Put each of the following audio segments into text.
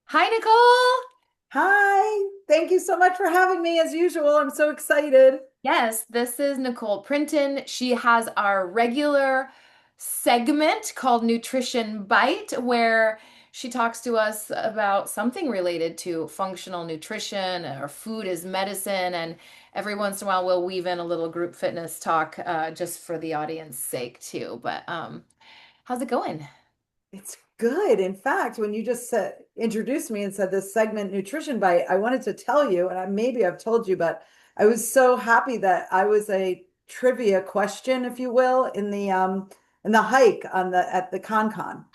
Hi, Nicole. Hi, thank you so much for having me as usual. I'm so excited. Yes, this is Nicole Printon. She has our regular segment called Nutrition Bite, where she talks to us about something related to functional nutrition or food as medicine. And every once in a while, we'll weave in a little group fitness talk just for the audience sake, too. But how's it going? It's good. In fact, when you just introduced me and said this segment Nutrition Bite, I wanted to tell you, and maybe I've told you, but I was so happy that I was a trivia question, if you will, in the hike on the at the Con.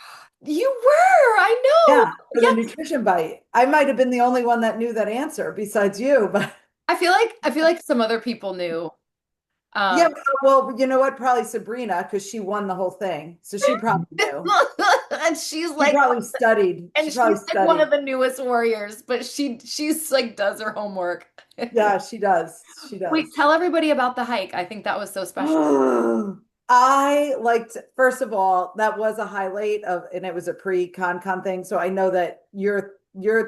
You were, I know. Yeah, for the Yes. Nutrition Bite. I might have been the only one that knew that answer besides you, but I feel like some other people knew. yeah, Um, well, you know what? Probably Sabrina, because she won the whole thing. So she probably knew. and she's She like probably studied. and She she's probably like one of studied. the newest warriors, but she's like does her homework. Yeah, she does. She Wait, does. tell everybody about the hike. I think that was so special. I liked, first of all, that was a highlight of, and it was a pre-con thing. So I know that you're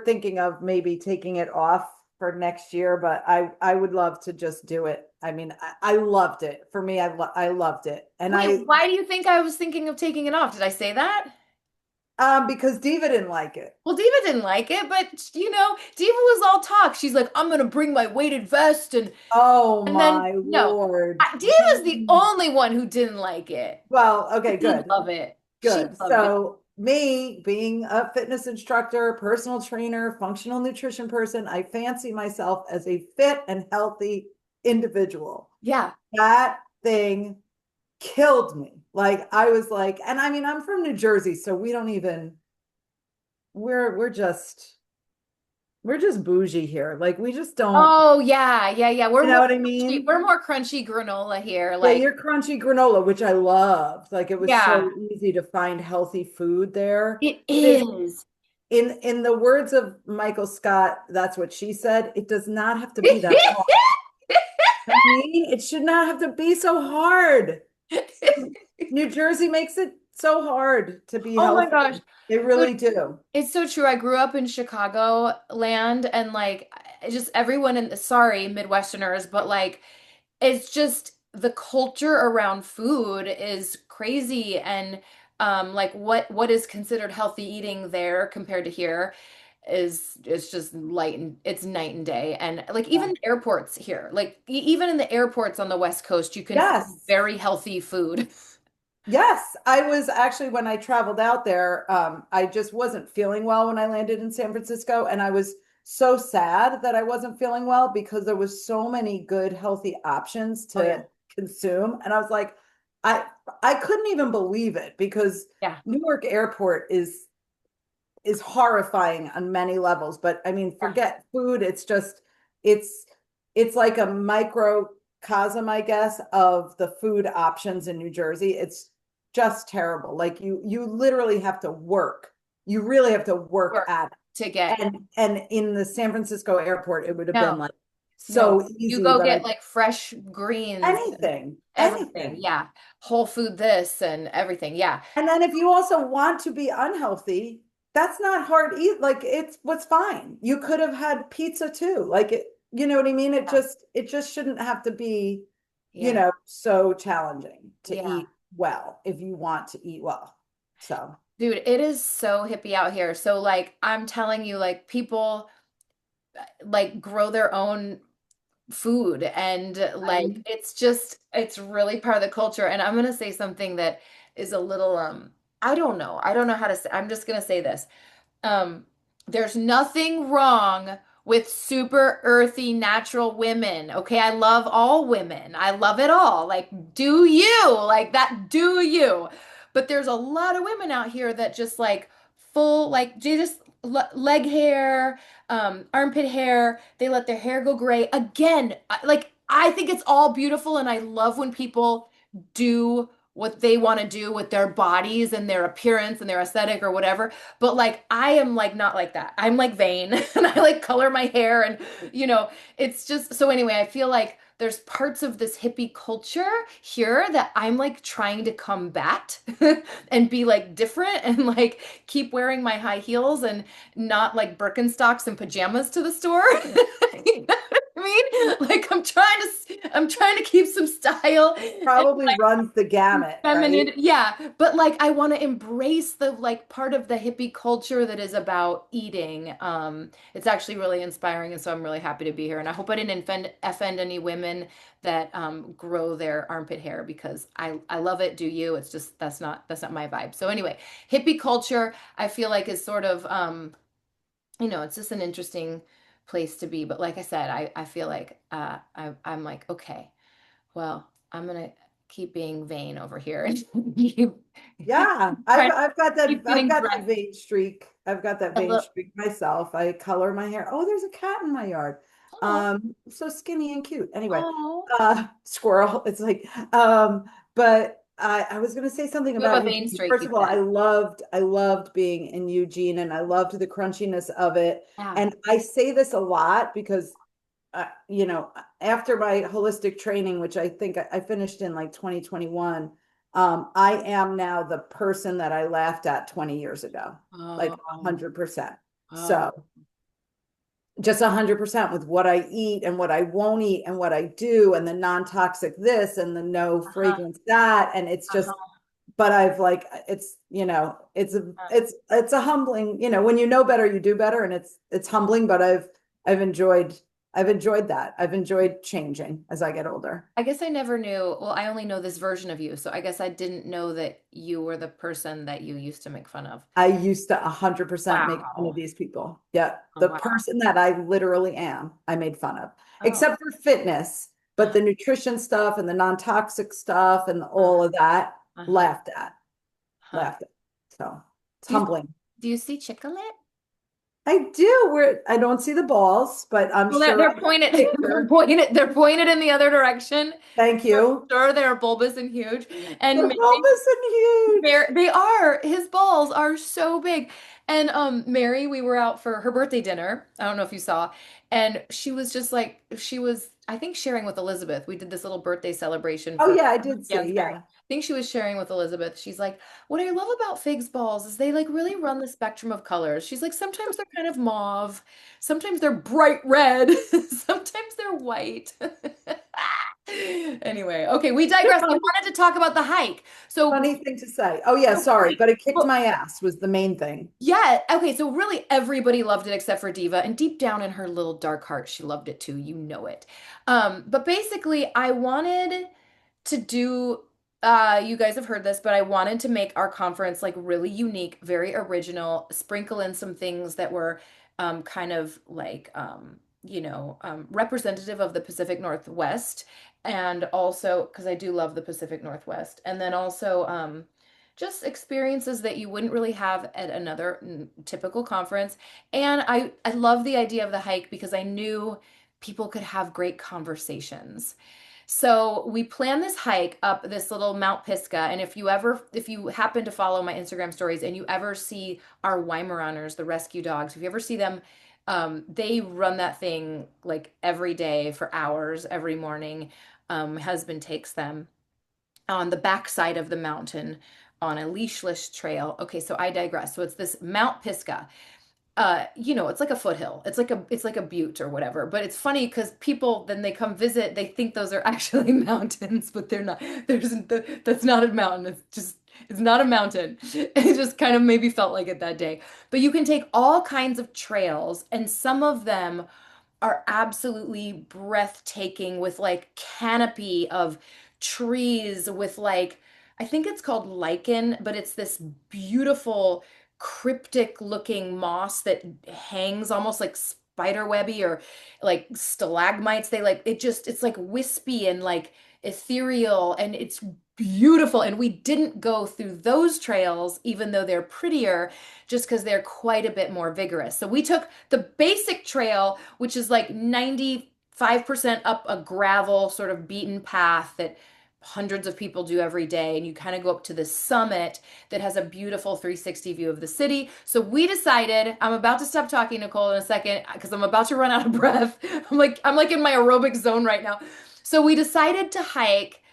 thinking of maybe taking it off for next year, but I would love to just do it. I mean, I loved it. For me, I loved it. And Wait, why do you think I was thinking of taking it off? Did I say that? because Diva didn't like it. Well, Diva didn't like it, but Diva was all talk. She's like, I'm gonna bring my weighted vest Oh and then my no. Lord. Diva's the only one who didn't like it. Well, She okay, did good. love it. She Good. loved it. So, me being a fitness instructor, personal trainer, functional nutrition person, I fancy myself as a fit and healthy individual. Yeah. That thing killed me. Like I was like, and I mean, I'm from New Jersey, so we don't even we're just bougie here. Like we just don't, Oh yeah, yeah, yeah. you know what I mean? We're more crunchy granola here. Yeah, Like, your crunchy granola, which I loved. Like it was yeah, so easy to find healthy food there. it But it's is. in the words of Michael Scott, that's what she said. It does not have to be that hard. I mean, it should not have to be so hard. New Jersey makes it so hard to be Oh my healthy. gosh. They Dude, really do. it's so true. I grew up in Chicago land and like just everyone in sorry, Midwesterners, but like it's just the culture around food is crazy and like what is considered healthy eating there compared to here is it's just it's night and day. And like Yeah. even the airports here, like even in the airports on the West Coast, you can find Yes. very healthy food. Yes. I was actually, when I traveled out there, I just wasn't feeling well when I landed in San Francisco. And I was so sad that I wasn't feeling well because there was so many good, healthy options Oh yeah. to consume. And I was like, I I couldn't even believe it because Yeah. Newark Airport is horrifying on many levels. But I mean, Yeah. forget food. It's just it's it's like a microcosm, I guess, of the food options in New Jersey. It's just terrible. Like you literally have to work. You really have to work Work at to it. get And in the San Francisco airport, it would have been no, like no. so You easy go that get I like fresh greens and anything, everything. anything. Yeah. Whole food this and everything. Yeah. And then if you also want to be unhealthy, that's not hard either. Like it's what's fine. You could have had pizza too. Like it, you know what I mean? Yeah. It just shouldn't have to be, Yeah. so challenging to Yeah. eat well if you want to eat well. So Dude, it is so hippie out here. So like I'm telling you, like people like grow their own food and like I'm it's really part of the culture. And I'm gonna say something that is a little I don't know. I don't know how to say I'm just gonna say this. Um, there's nothing wrong with super earthy natural women. Okay, I love all women. I love it all. Like, do you? Like that, do you? But there's a lot of women out here that just like full, like they just leg hair, armpit hair. They let their hair go gray. Again, like I think it's all beautiful, and I love when people do what they want to do with their bodies and their appearance and their aesthetic or whatever. But like I am like not like that. I'm like vain and I like color my hair and it's just so anyway, I feel like there's parts of this hippie culture here that I'm like trying to combat and be like different and like keep wearing my high heels and not like Birkenstocks and pajamas to the store. You know what I mean? Like I'm trying to keep some style and Probably runs the gamut, right? feminine, yeah, but like I want to embrace the like part of the hippie culture that is about eating. It's actually really inspiring, and so I'm really happy to be here. And I hope I didn't offend any women that grow their armpit hair because I love it. Do you? It's just that's not my vibe. So anyway, hippie culture I feel like is sort of it's just an interesting place to be. But like I said, I feel like I'm like okay. Well, I'm gonna keep being vain over here and keep Yeah, trying to keep I've getting got that dressed vein streak. I've got that a vein little. streak myself. I color my hair. Oh, there's a cat in my yard. Oh, So skinny and cute. Anyway, oh. squirrel. It's like, but I was gonna say something You have about a vein Eugene. streak, First you of all, said. I loved being in Eugene and I loved the crunchiness of it. Yeah. And I say this a lot because after my holistic training, which I think I finished in like 2021, I am now the person that I laughed at 20 years ago, like Oh, 100%. oh, So just 100% with what I eat and what I won't eat and what I do and the non-toxic this and the no uh-huh, fragrance that. And it's just, uh-huh, but I've like, it's a humbling, when you know better, you do better. And it's uh-huh. humbling, but I've enjoyed that. I've enjoyed changing as I get older. I guess I never knew. Well, I only know this version of you, so I guess I didn't know that you were the person that you used to make fun of. I used to 100% make fun of Wow. these people. Yeah. Oh, The wow. person that I literally am, I made fun of, Oh. except for fitness, but Uh-huh, the nutrition stuff and the non-toxic stuff and all of that, uh-huh, laughed at, huh. laughed at. So it's Do you humbling. do you see chocolate? I do. I don't see the balls, but I'm Well, sure they're I have a pointed, picture. they're pointed in the other direction. Thank I'm you. sure they're bulbous and huge. And They're bulbous and huge. They are. His balls are so big. And Mary, we were out for her birthday dinner. I don't know if you saw. And she was just like she was I think sharing with Elizabeth. We did this little birthday celebration Oh for yeah, I did see. Jan's Mary. Yeah. I think she was sharing with Elizabeth. She's like, "What I love about Fig's balls is they like really run the spectrum of colors." She's like, "Sometimes they're kind of mauve, sometimes they're bright red, sometimes they're white." Anyway, okay, we digress. I wanted to talk about the hike. So Funny thing to say. Oh yeah, so sorry, really, but it kicked well, my ass was the main thing. yeah, okay, so really everybody loved it except for Diva, and deep down in her little dark heart, she loved it too. You know it. But basically, I wanted to do you guys have heard this, but I wanted to make our conference like really unique, very original, sprinkle in some things that were kind of like representative of the Pacific Northwest, and also because I do love the Pacific Northwest, and then also just experiences that you wouldn't really have at another typical conference. And I love the idea of the hike because I knew people could have great conversations. So we planned this hike up this little Mount Pisgah, and if you happen to follow my Instagram stories and you ever see our Weimaraners, the rescue dogs, if you ever see them, they run that thing like every day for hours, every morning. My husband takes them on the backside of the mountain on a leashless trail. Okay, so I digress. So it's this Mount Pisgah. It's like a foothill. It's like a butte or whatever. But it's funny because people then they come visit, they think those are actually mountains, but they're not. That's not a mountain. It's not a mountain. It just kind of maybe felt like it that day. But you can take all kinds of trails, and some of them are absolutely breathtaking with like canopy of trees with like I think it's called lichen, but it's this beautiful cryptic looking moss that hangs almost like spider webby or like stalagmites. It's like wispy and like ethereal and it's beautiful. And we didn't go through those trails, even though they're prettier, just because they're quite a bit more vigorous. So we took the basic trail, which is like 95% up a gravel sort of beaten path that hundreds of people do every day. And you kind of go up to the summit that has a beautiful 360 view of the city. So we decided, I'm about to stop talking, Nicole, in a second, because I'm about to run out of breath. I'm like in my aerobic zone right now. So we decided to hike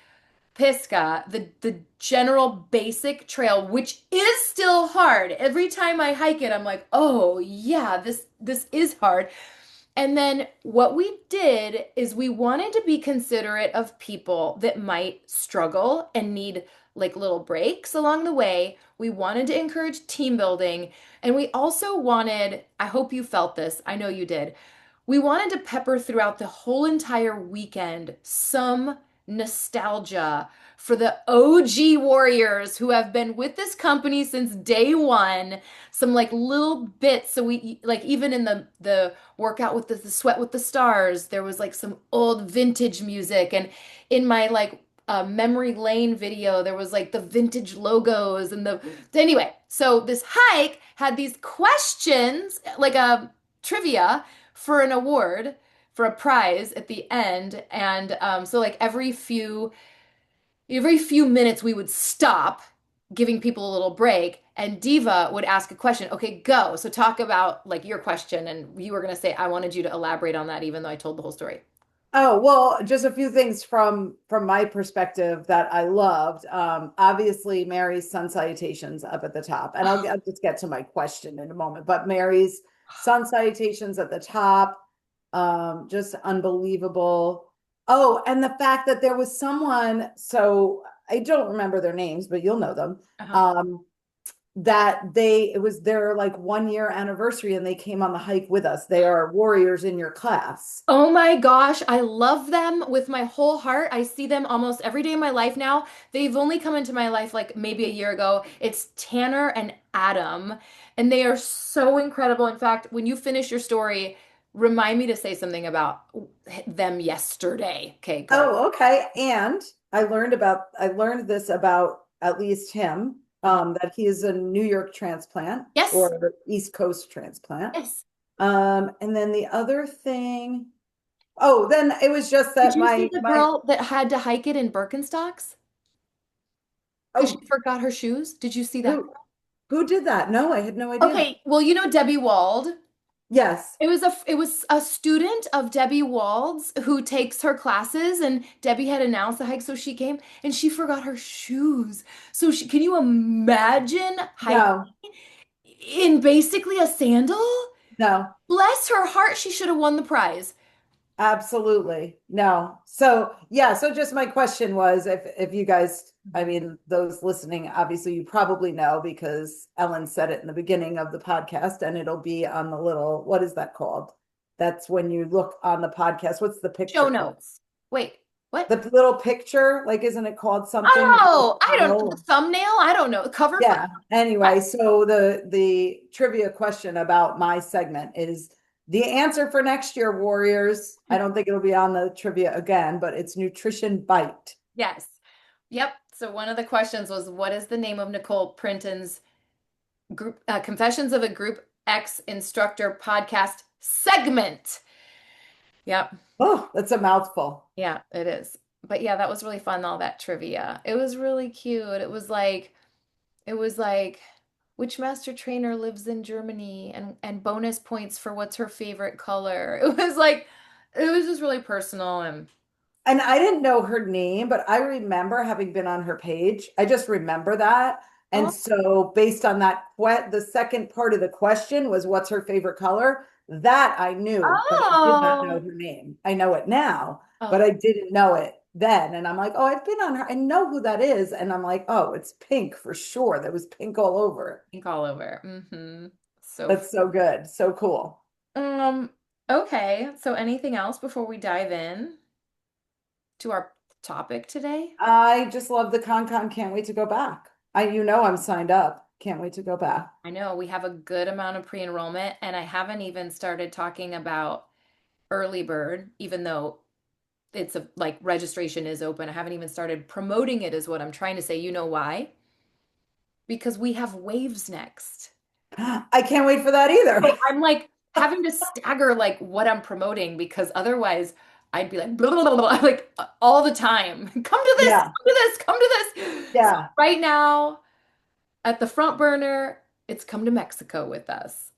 Pisgah, the general basic trail, which is still hard. Every time I hike it, I'm like, oh yeah, this is hard. And then what we did is we wanted to be considerate of people that might struggle and need like little breaks along the way. We wanted to encourage team building. And we also wanted, I hope you felt this, I know you did. We wanted to pepper throughout the whole entire weekend some nostalgia for the OG warriors who have been with this company since day one. Some like little bits. So we like even in the workout with the sweat with the stars, there was like some old vintage music. And in my like memory lane video, there was like the vintage logos and the anyway. So this hike had these questions, like a trivia for an award for a prize at the end. And so like every few minutes we would stop, giving people a little break, and Diva would ask a question. Okay, go. So talk about like your question, and you were going to say I wanted you to elaborate on that, even though I told the whole story. Oh, well, just a few things from my perspective that I loved. Obviously Mary's sun salutations up at the top. And I'll just get to my question in a moment, but Mary's sun salutations at the top, just unbelievable. Oh, and the fact that there was someone, so I don't remember their names, but you'll know them. Uh-huh. Um, that it was their like 1 year anniversary and they came on the hike with us. They are warriors in your class. Oh my gosh, I love them with my whole heart. I see them almost every day of my life now. They've only come into my life like maybe a year ago. It's Tanner and Adam, and they are so incredible. In fact, when you finish your story, remind me to say something about them yesterday. Okay, go. Oh, okay. And I learned this about at least him, Uh-huh. that he is a New York transplant Yes, or East Coast transplant. yes. And then the other thing, oh, then it was just Did that you see my the my girl that had to hike it in Birkenstocks because she oh, forgot her shoes? Did you see that? who did that? No, I had no idea. Okay, well, you know Debbie Wald. Yes. It was a student of Debbie Wald's who takes her classes, and Debbie had announced the hike, so she came and she forgot her shoes. So can you imagine hiking No, in basically a sandal? no. Bless her heart, she should have won the prize. Absolutely. No. So, yeah, so just my question was if you guys, I mean, those listening, obviously you probably know because Ellen said it in the beginning of the podcast and it'll be on the little, what is that called? That's when you look on the podcast. What's the picture Show called? notes. Wait, what? The little picture, like, isn't it called something? Oh, I don't know. The Oh, thumbnail? I don't know. Cover photo? yeah. Anyway, so the trivia question about my segment is the answer for next year, Warriors. I don't think it'll be on the trivia again, but it's Nutrition Bite. Yes. Yep. So one of the questions was, what is the name of Nicole Printon's group Confessions of a Group X Instructor podcast segment? Yep. Oh, that's a mouthful. Yeah, it is. But yeah, that was really fun, all that trivia. It was really cute. It was like which master trainer lives in Germany and bonus points for what's her favorite color. It was just really personal and And I didn't know her name, but I remember having been on her page. I just remember that. And oh, so, based on that, the second part of the question was, what's her favorite color? That I knew, but I did not know oh, her name. I know it now, but oh, I didn't know it then. And I'm like, oh, I've been on her. I know who that is. And I'm like, oh, it's pink for sure. There was pink all over it. pink all over. So That's so good. So cool. um okay. So anything else before we dive in to our topic today? I just love the con. Can't wait to go back. I'm signed up. Can't wait to go back. I know we have a good amount of pre-enrollment, and I haven't even started talking about early bird, even though it's like registration is open. I haven't even started promoting it, is what I'm trying to say. You know why? Because we have waves next. I can't wait for that either. So I'm like having to stagger like what I'm promoting because otherwise I'd be like blah, blah, blah, blah, like all the time. Come to this, Yeah. come to this, come to this. So Yeah. right now at the front burner, it's come to Mexico with us.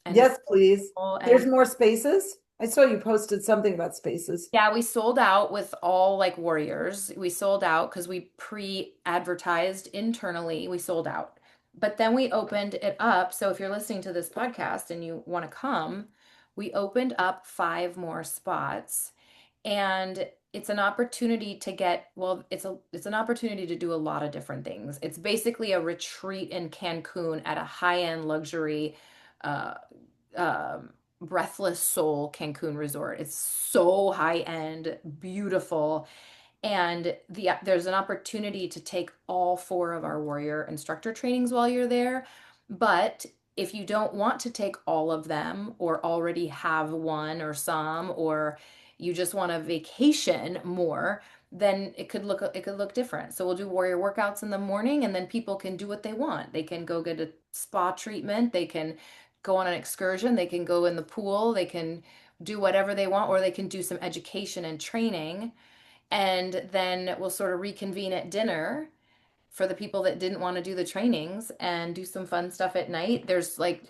And it's Yes, please. cool There's and more spaces. I saw you posted something about spaces. Yeah, we sold out with all like warriors. We sold out because we pre-advertised internally. We sold out. But then we opened it up. So if you're listening to this podcast and you want to come, we opened up 5 more spots. And it's an opportunity to get, well, it's an opportunity to do a lot of different things. It's basically a retreat in Cancun at a high-end luxury uh Breathless Soul Cancun Resort. It's so high end, beautiful, and there's an opportunity to take all 4 of our warrior instructor trainings while you're there. But if you don't want to take all of them or already have one or some, or you just want to vacation more, then it could look different. So we'll do warrior workouts in the morning, and then people can do what they want. They can go get a spa treatment, they can go on an excursion, they can go in the pool, they can do whatever they want, or they can do some education and training. And then we'll sort of reconvene at dinner for the people that didn't want to do the trainings and do some fun stuff at night. There's like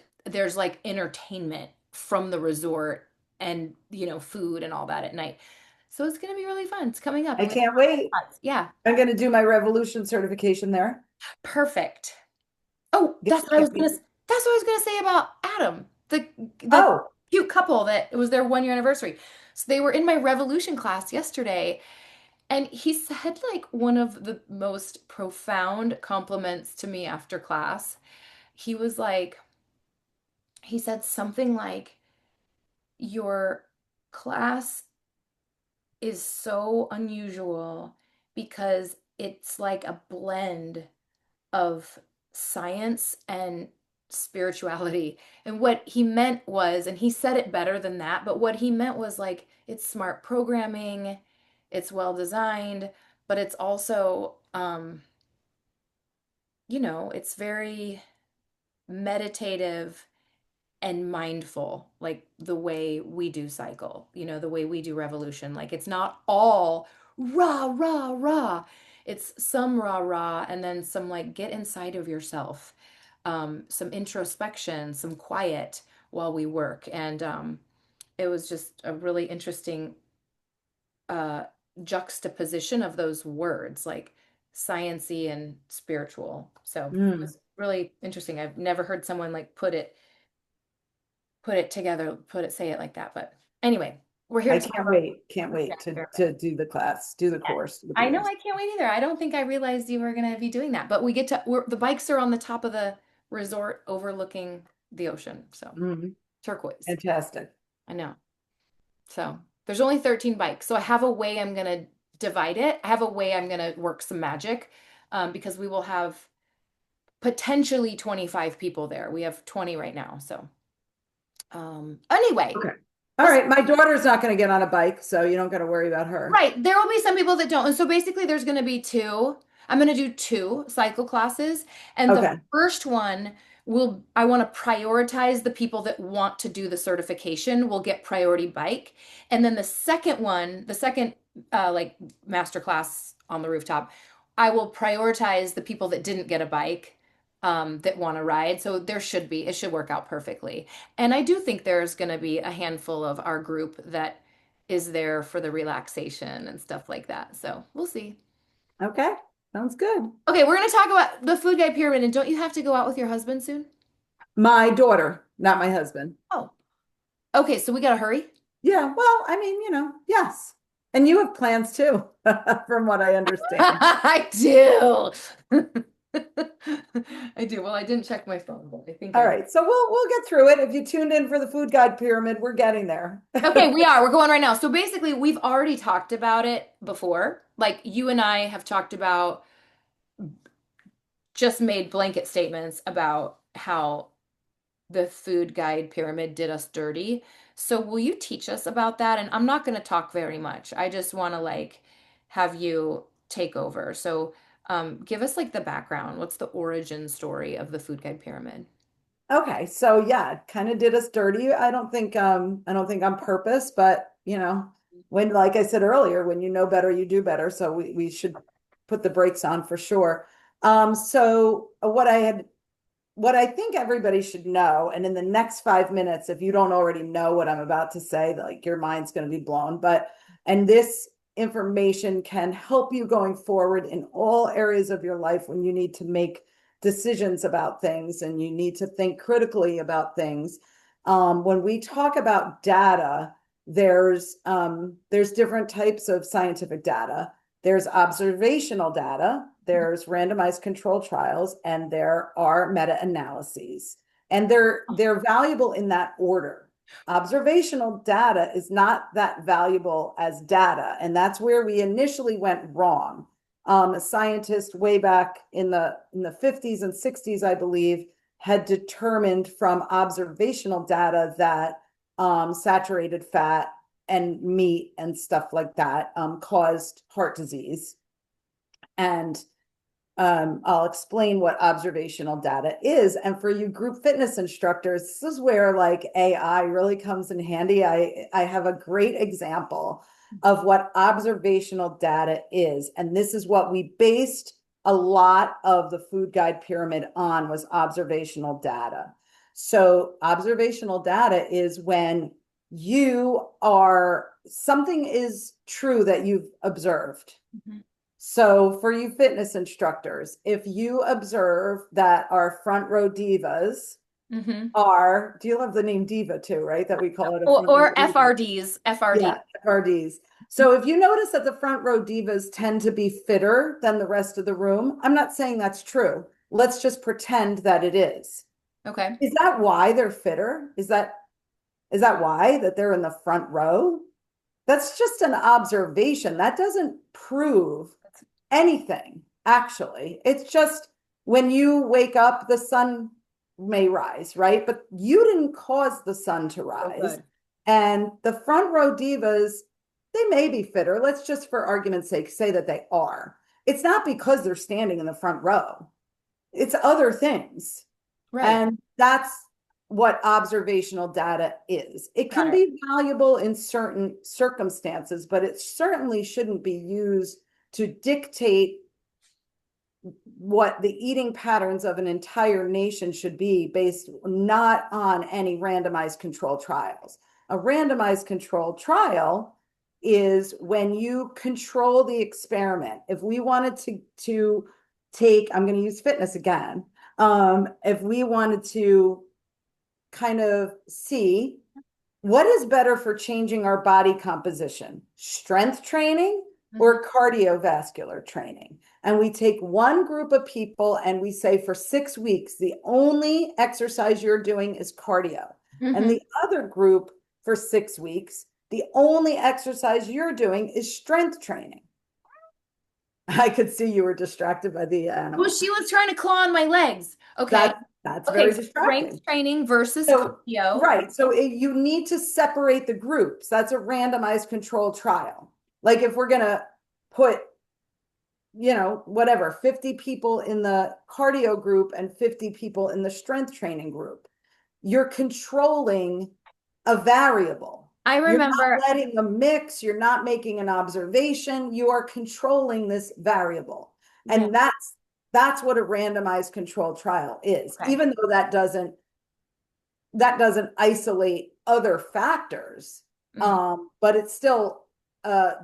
entertainment from the resort and food and all that at night. So it's going to be really fun. It's coming up I and we have can't wait. lots. Yeah, I'm going to do my Revolution certification there. perfect. Oh, Get to check the- that's what I was gonna say about Adam, the Oh, cute couple that it was their 1 year anniversary. So they were in my Revolution class yesterday, and he said like one of the most profound compliments to me after class. He was like, he said something like, "Your class is so unusual because it's like a blend of science and spirituality." And what he meant was, and he said it better than that, but what he meant was like it's smart programming, it's well designed, but it's also it's very meditative and mindful, like the way we do cycle, the way we do revolution. Like it's not all rah, rah, rah. It's some rah, rah, and then some like get inside of yourself, some introspection, some quiet while we work. And it was just a really interesting uh, juxtaposition of those words, like sciency and spiritual. So it mm, was really interesting. I've never heard someone like put it together, say it like that. But anyway, we're here I to talk can't about wait. Can't food wait experiment. to do the class, do the Yeah. course with I you know, guys. I can't wait either. I don't think I realized you were going to be doing that, but the bikes are on the top of the resort overlooking the ocean. So Mm, turquoise. fantastic. I know. So there's only 13 bikes. So I have a way I'm going to divide it. I have a way I'm going to work some magic, because we will have potentially 25 people there. We have 20 right now. So anyway, Okay. All let's right. My daughter's not going to get on a bike, so you don't got to worry about her. Right. There will be some people that don't. And so basically, there's going to be two. I'm going to do 2 cycle classes. And the Okay. first one I want to prioritize the people that want to do the certification will get priority bike. And then the second like master class on the rooftop, I will prioritize the people that didn't get a bike, that want to ride. So it should work out perfectly. And I do think there's going to be a handful of our group that is there for the relaxation and stuff like that. So we'll see. Okay. Sounds good. Okay, we're going to talk about the food guy pyramid. And don't you have to go out with your husband soon? My daughter, not my husband. Oh, okay. So we got to hurry. Yeah. Well, I mean, yes. And you have plans too, from what I understand. I do. I do. Well, I didn't check my phone, but I think All I. right. So we'll get through it. If you tuned in for the food guide pyramid, we're getting there. Okay, we are. We're going right now. So basically, we've already talked about it before. Like you and I have talked about, just made blanket statements about how the food guide pyramid did us dirty. So will you teach us about that? And I'm not going to talk very much. I just want to like have you take over. So give us like the background. What's the origin story of the food guide pyramid? Okay. So yeah, it kind of did us dirty. I don't think on purpose, but when, like I said earlier, when you know better, you do better. So we should put the brakes on for sure. So what I had what I think everybody should know, and in the next 5 minutes, if you don't already know what I'm about to say, like your mind's going to be blown, and this information can help you going forward in all areas of your life when you need to make decisions about things and you need to think critically about things. When we talk about data, there's different types of scientific data. There's observational data, there's randomized controlled trials, and there are meta-analyses. And they're valuable in that order. Observational data is not that valuable as data, and that's where we initially went wrong. A scientist way back in the 50s and 60s, I believe, had determined from observational data that saturated fat and meat and stuff like that caused heart disease. And I'll explain what observational data is. And for you group fitness instructors, this is where like AI really comes in handy. I have a great example of what observational data is. And this is what we based a lot of the food guide pyramid on, was observational data. So observational data is when something is true that you've observed. Mm-hmm. So for you fitness instructors, if you observe that our front row divas Mm-hmm. do you love the name diva too, right? That we call it a front row Or diva. FRDs, FRD. Yeah, FRDs. So if you notice that the front row divas tend to be fitter than the rest of the room, I'm not saying that's true. Let's just pretend that it is. Okay. Is that why they're fitter? Is that why that they're in the front row? That's just an observation. That doesn't prove anything, actually. It's just when you wake up, the sun may rise, right? But you didn't cause the sun to rise. Good. And the front row divas, they may be fitter. Let's just, for argument's sake, say that they are. It's not because they're standing in the front row, it's other things. Right. And that's what observational data is. It Got can it. be valuable in certain circumstances, but it certainly shouldn't be used to dictate what the eating patterns of an entire nation should be, based not on any randomized controlled trials. A randomized controlled trial is when you control the experiment. If we wanted to take, I'm going to use fitness again. If we wanted to kind of see what is better for changing our body composition, strength training or cardiovascular training. And we take one group of people and we say for 6 weeks, the only exercise you're doing is cardio. And Mm-hmm. the other group for 6 weeks, the only exercise you're doing is strength training. I could see you were distracted by the Well, animal. she was trying to claw on my legs. Okay. That's Okay. very Strength distracting. training versus So, cardio. right. So you need to separate the groups. That's a randomized controlled trial. Like if we're going to put, whatever, 50 people in the cardio group and 50 people in the strength training group, you're controlling a variable. I You're not remember. letting them mix. You're not making an observation. You are controlling this variable. Yeah. And that's what a randomized controlled trial is, Okay. even though that doesn't isolate other factors, Mm. but it's still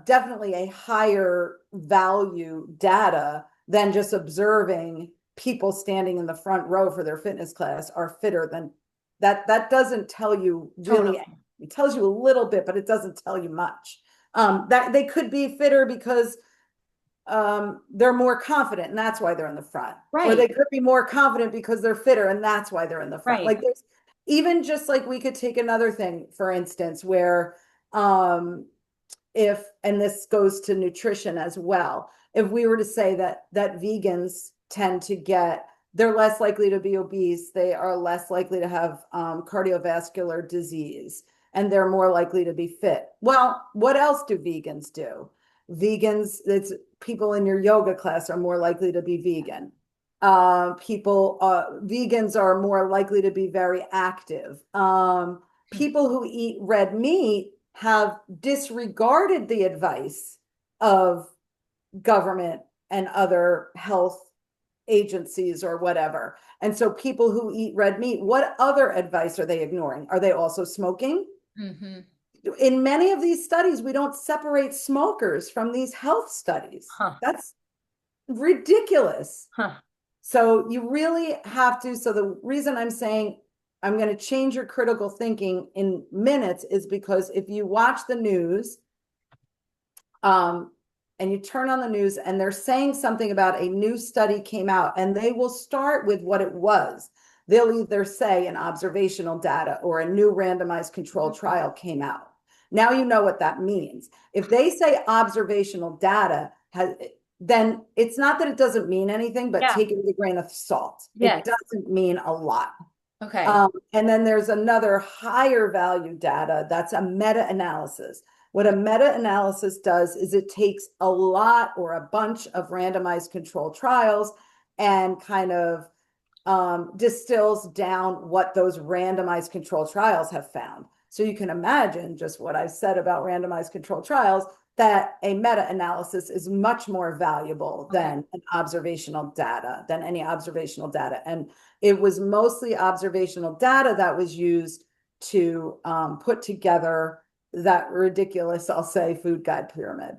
definitely a higher value data than just observing people standing in the front row for their fitness class are fitter than that. That doesn't tell you really. Totally. It tells you a little bit, but it doesn't tell you much. That they could be fitter because they're more confident and that's why they're in the front, or they Right. could be more confident because they're fitter and that's why they're in the front. Right. Like there's even just like we could take another thing, for instance, where if, and this goes to nutrition as well, if we were to say that vegans tend to they're less likely to be obese, they are less likely to have cardiovascular disease, and they're more likely to be fit. Well, what else do vegans do? It's people in your yoga class are more likely to be vegan. Vegans are more likely to be very active. People who eat red meat have disregarded the advice of government and other health agencies or whatever. And so people who eat red meat, what other advice are they ignoring? Are they also smoking? Hmm. In many of these studies, we don't separate smokers from these health studies. Huh. That's ridiculous. Huh. So you really have to. So the reason I'm saying I'm going to change your critical thinking in minutes is because if you watch the news, um, and you turn on the news and they're saying something about a new study came out, and they will start with what it was. They'll either say an observational data or a new randomized controlled trial came out. Now you know what that means. If they say observational data has, then it's not that it doesn't mean anything, but Yeah. take it with a grain of salt. It Yes. doesn't mean a lot. Okay. And then there's another higher value data that's a meta-analysis. What a meta-analysis does is it takes a lot or a bunch of randomized controlled trials and kind of distills down what those randomized controlled trials have found. So you can imagine just what I said about randomized controlled trials, that a meta-analysis is much more valuable Okay. than any observational data. And it was mostly observational data that was used to put together that ridiculous, I'll say, food guide pyramid.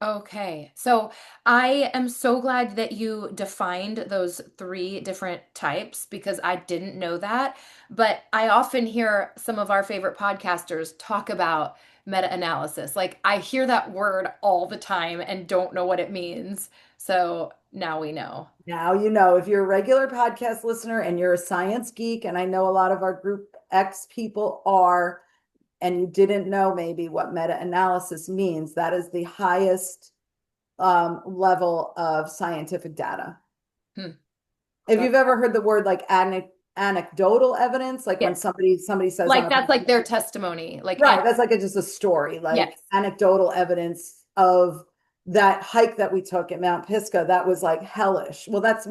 Okay. So I am so glad that you defined those three different types because I didn't know that. But I often hear some of our favorite podcasters talk about meta-analysis. Like I hear that word all the time and don't know what it means. So now we know. Now, you know, if you're a regular podcast listener and you're a science geek, and I know a lot of our Group X people are, and you didn't know maybe what meta-analysis means, that is the highest level of scientific data. Hmm. If That, you've ever heard the word like anecdotal evidence, like when yes. somebody says on Like a that's like their testimony. Like, and right, that's like just a story, like yes. anecdotal evidence of that hike that we took at Mount Pisgah that was like hellish. Well, that's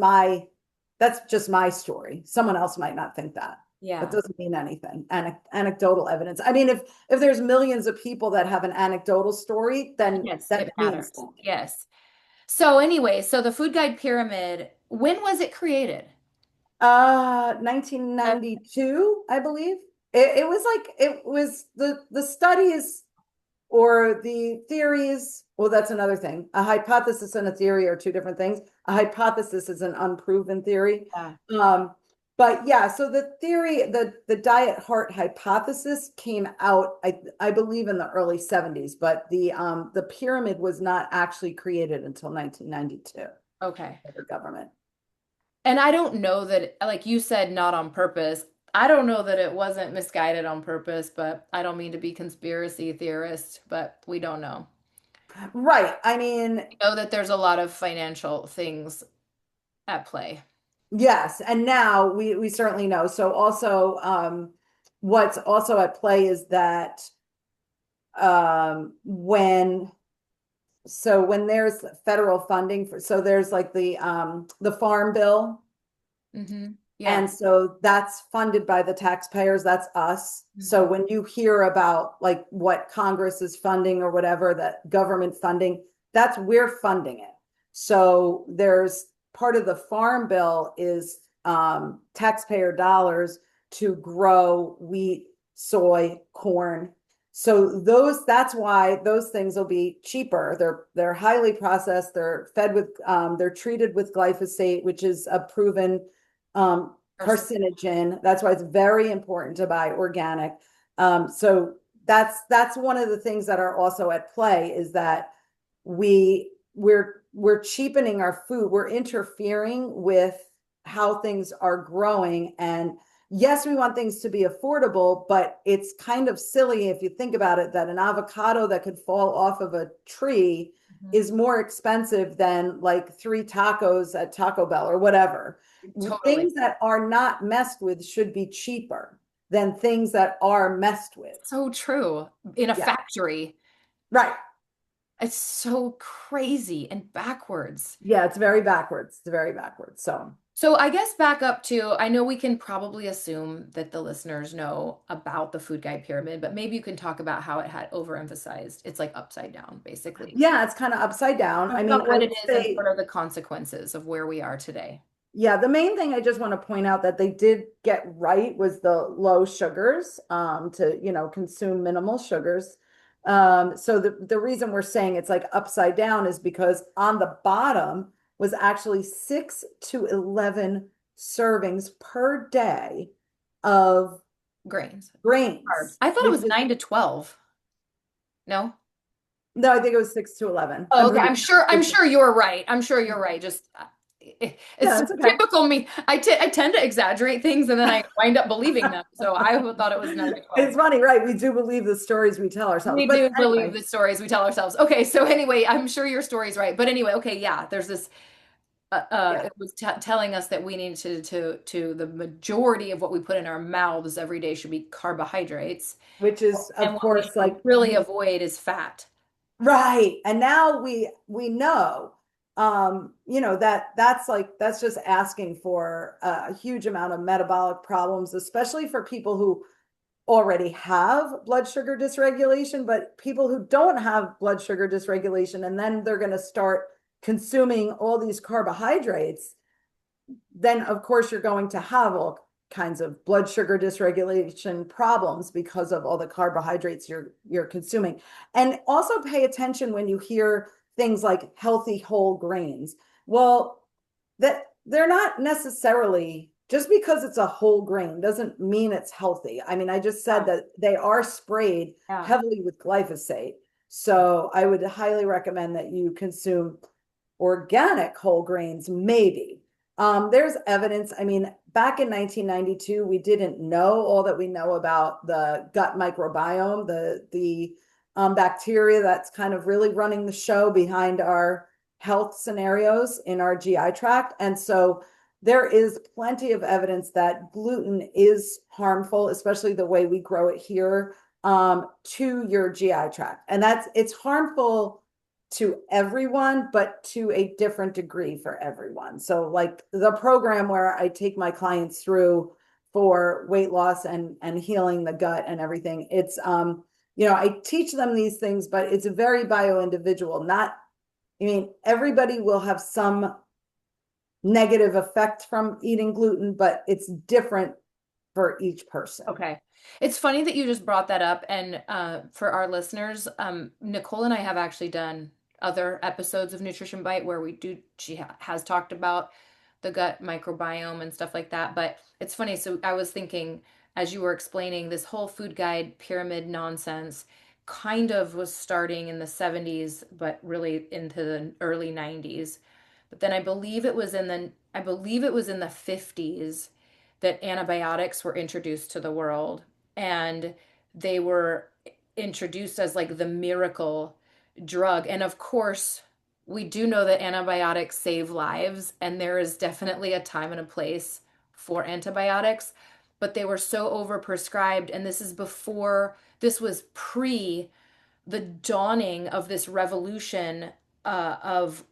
just my story. Someone else might not think that. That Yeah. doesn't mean anything. Anecdotal evidence. I mean, if there's millions of people that have an anecdotal story, then Yes, that it means matters. something. Yes. So anyway, so the food guide pyramid, when was it created? 1992, I believe. It was like it was the studies or the theories. Well, that's another thing. A hypothesis and a theory are two different things. A hypothesis is an unproven theory. Yeah. Um, but yeah, so the theory, the diet heart hypothesis came out, I believe in the early 70s, but the pyramid was not actually created until 1992 Okay. by the government. And I don't know that, like you said, not on purpose. I don't know that it wasn't misguided on purpose, but I don't mean to be conspiracy theorist, but we don't know. Right. I mean, We know that there's a lot of financial things at play. yes, and now we certainly know. So also, what's also at play is that when when there's federal funding for, so there's like the farm bill, Yeah. and so that's funded by the taxpayers, that's us. So Mhm. when you hear about like what Congress is funding or whatever, that government funding, that's we're funding it. So there's part of the farm bill is taxpayer dollars to grow wheat, soy, corn. So that's why those things will be cheaper. They're highly processed. They're fed with they're treated with glyphosate, which is a proven Person. carcinogen. That's why it's very important to buy organic. So that's one of the things that are also at play, is that we're cheapening our food. We're interfering with how things are growing. And yes, we want things to be affordable, but it's kind of silly if you think about it, that an avocado that could fall off of a tree Mhm. is more expensive than like three tacos at Taco Bell or whatever. Totally. Things that are not messed with should be cheaper than things that are messed with. So true. In a Yeah. factory. Right. It's so crazy and backwards. Yeah, it's very backwards. It's very backwards. So, So I guess back up to, I know we can probably assume that the listeners know about the food guide pyramid, but maybe you can talk about how it had overemphasized. It's like upside down, basically. yeah, it's kind of upside down. Talk I mean, about I what it would is and say, what are the consequences of where we are today. Yeah, the main thing I just want to point out that they did get right was the low sugars, to, consume minimal sugars. So the reason we're saying it's like upside down is because on the bottom was actually 6 to 11 servings per day of Grains, carbs. grains, I thought it which was is, 9 to 12. No? no, I think it was 6 to 11. Oh, I'm okay. pretty I'm sure. sure you're right. I'm sure you're right. Just No, it's it's okay. typical me. I tend to exaggerate things and then I wind up believing them. So I thought it was 9 to 12. It's funny, right? We do believe the stories we tell ourselves. We But do believe anyway, the stories we tell ourselves. Okay, so anyway, I'm sure your story's right. But anyway, okay, yeah, there's this yeah, it was t telling us that we need to the majority of what we put in our mouths every day should be carbohydrates, which is, and of what we course, should like really avoid is fat. right. And now we know, that's just asking for a huge amount of metabolic problems, especially for people who already have blood sugar dysregulation, but people who don't have blood sugar dysregulation, and then they're going to start consuming all these carbohydrates, then of course you're going to have all kinds of blood sugar dysregulation problems because of all the carbohydrates you're consuming. And also pay attention when you hear things like healthy whole grains. Well, that they're not necessarily, just because it's a whole grain doesn't mean it's healthy. I mean, I just said Yeah. that they are sprayed Yeah. heavily with glyphosate. So I would highly recommend that you consume organic whole grains, maybe. There's evidence. I mean, back in 1992, we didn't know all that we know about the gut microbiome, the bacteria that's kind of really running the show behind our health scenarios in our GI tract. And so there is plenty of evidence that gluten is harmful, especially the way we grow it here, to your GI tract. And it's harmful to everyone, but to a different degree for everyone. So, like the program where I take my clients through for weight loss and healing the gut and everything, it's I teach them these things, but it's very bio individual. Not, I mean, everybody will have some negative effect from eating gluten, but it's different for each person. Okay. It's funny that you just brought that up. And for our listeners, Nicole and I have actually done other episodes of Nutrition Bite where she has talked about the gut microbiome and stuff like that. But it's funny. So I was thinking, as you were explaining, this whole food guide pyramid nonsense kind of was starting in the 70s, but really into the early 90s. But then I believe it was in the 50s that antibiotics were introduced to the world, and they were introduced as like the miracle drug. And of course, we do know that antibiotics save lives, and there is definitely a time and a place for antibiotics, but they were so overprescribed. And this was pre the dawning of this revolution uh, of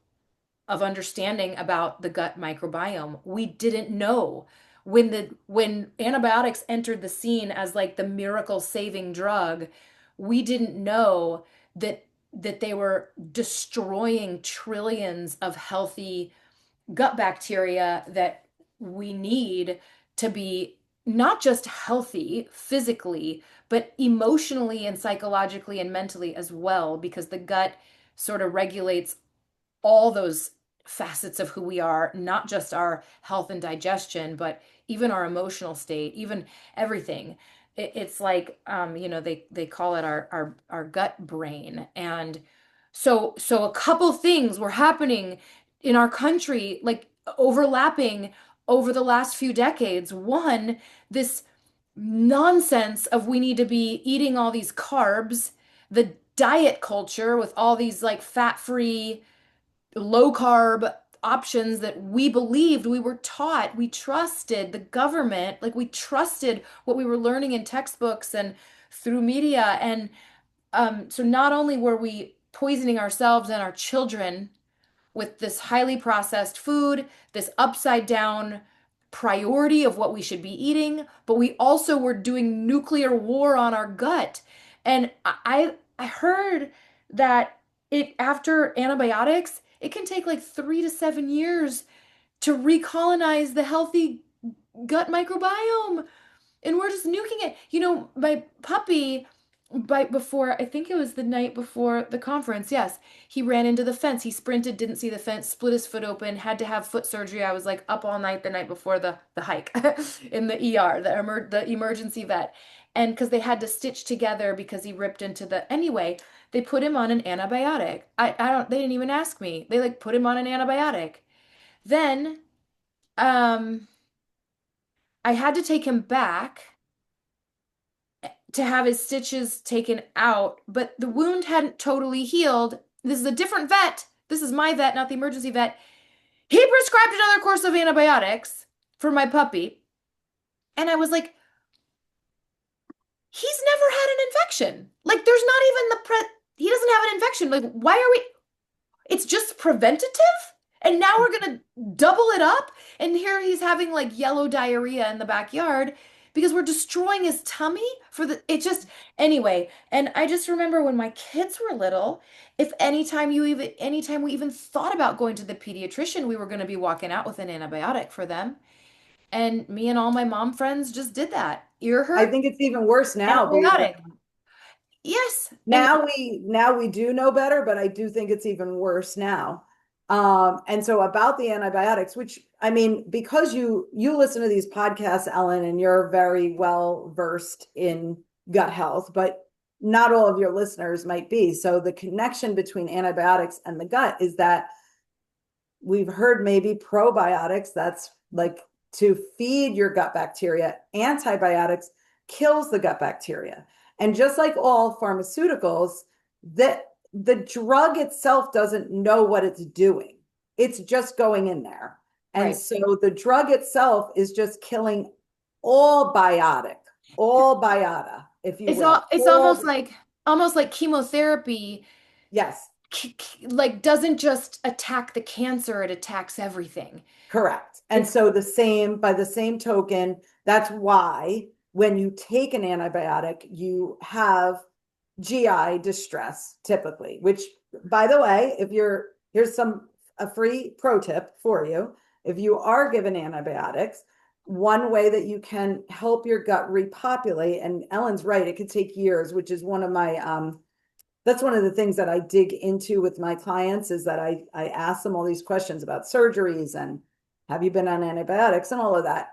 of understanding about the gut microbiome. We didn't know when antibiotics entered the scene as like the miracle saving drug, we didn't know that they were destroying trillions of healthy gut bacteria that we need to be not just healthy physically, but emotionally and psychologically and mentally as well, because the gut sort of regulates all those facets of who we are, not just our health and digestion, but even our emotional state, even everything. It's like they call it our gut brain. And so a couple things were happening in our country, like overlapping over the last few decades. One, this nonsense of we need to be eating all these carbs, the diet culture with all these like fat-free low carb options that we believed, we were taught, we trusted the government, like we trusted what we were learning in textbooks and through media. And so not only were we poisoning ourselves and our children with this highly processed food, this upside down priority of what we should be eating, but we also were doing nuclear war on our gut. And I heard that it after antibiotics, it can take like 3 to 7 years to recolonize the healthy gut microbiome. And we're just nuking it. My puppy, I think it was the night before the conference, yes, he ran into the fence. He sprinted, didn't see the fence, split his foot open, had to have foot surgery. I was like up all night the night before the hike in the ER, the emergency vet. And because they had to stitch together because he ripped into anyway, they put him on an antibiotic. They didn't even ask me. They like put him on an antibiotic. Then, um, I had to take him back to have his stitches taken out, but the wound hadn't totally healed. This is a different vet. This is my vet, not the emergency vet. He prescribed another course of antibiotics for my puppy. And I was like, he's never had an infection. Like, there's not even he doesn't have an infection. Like, why are we, it's just preventative? And now we're gonna double it up. And here he's having like yellow diarrhea in the backyard because we're destroying his tummy anyway. And I just remember when my kids were little, if anytime we even thought about going to the pediatrician, we were gonna be walking out with an antibiotic for them. And me and all my mom friends just did that. Ear I hurt, think it's even worse now, believe it or antibiotic. Yes. And now we do know better, but I do think it's even worse now. And so about the antibiotics, which I mean, because you listen to these podcasts, Ellen, and you're very well versed in gut health, but not all of your listeners might be. So the connection between antibiotics and the gut is that we've heard maybe probiotics, that's like to feed your gut bacteria. Antibiotics kills the gut bacteria. And just like all pharmaceuticals, that the drug itself doesn't know what it's doing. It's just going in there. And right. so the drug itself is just killing all biotic, all biota, if you will. It's All, almost like chemotherapy yes. like doesn't just attack the cancer, it attacks everything. Correct. And It's so by the same token, that's why when you take an antibiotic, you have GI distress typically, which by the way, here's a free pro tip for you. If you are given antibiotics, one way that you can help your gut repopulate, and Ellen's right, it could take years, which is one of my that's one of the things that I dig into with my clients is that I ask them all these questions about surgeries and have you been on antibiotics and all of that.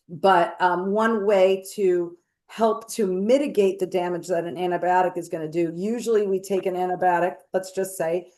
But one way to help to mitigate the damage that an antibiotic is going to do, usually we take an antibiotic, let's just say